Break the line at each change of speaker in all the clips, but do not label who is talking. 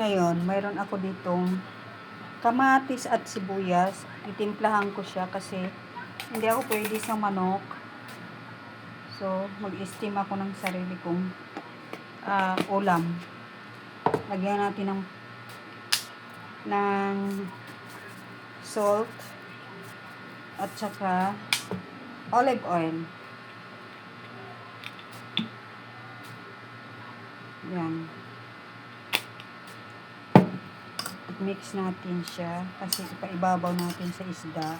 Ngayon, mayroon ako ditong kamatis at sibuyas. Itimplahan ko siya kasi hindi ako pwede sa manok. So, mag-steam ako ng sarili kong ulam. Lagyan natin ng salt at saka olive oil. Yan. Mix natin siya kasi ipaibabaw natin sa isda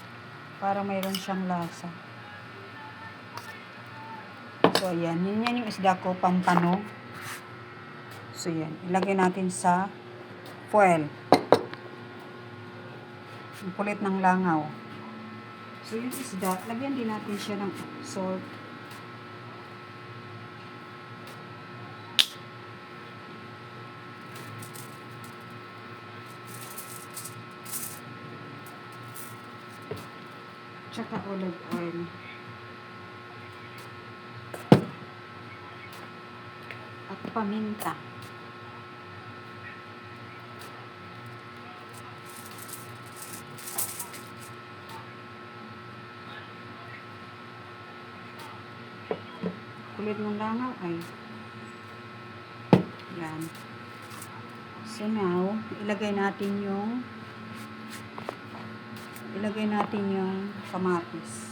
para mayroon siyang lasa. So, ayan. Yan yung isda ko, pampano. So, yan. Ilagay natin sa foil. Ang kulit ng langaw. So, yung isda, lagyan din natin siya ng salt. Tsaka olive oil. At paminta. Kulit ng langaw ay yan. So now, ilagay natin yung kamatis.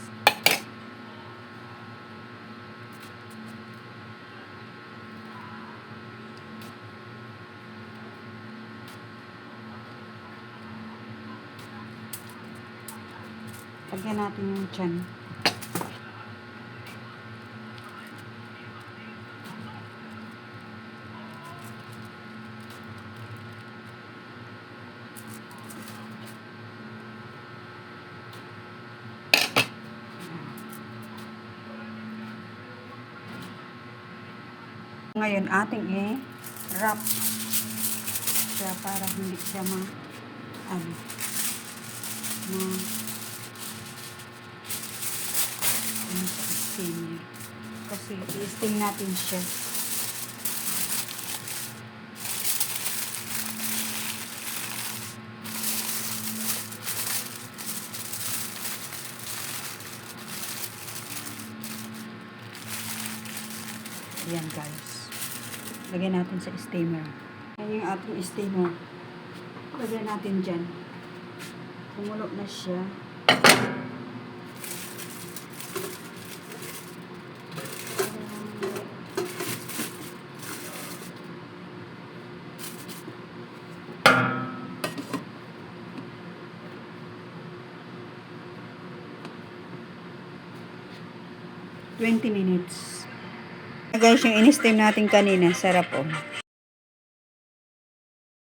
Lagyan natin yung tiyan. Ngayon, ating i-wrap siya para hindi siya steam. Kasi i-steam natin siya. Ayan guys. Lagyan natin sa steamer. Ayan yung ating steamer. Lagyan natin dyan. Kumulo na siya. (20 minutes). Guys, yung in-steam natin kanina, sarap oh.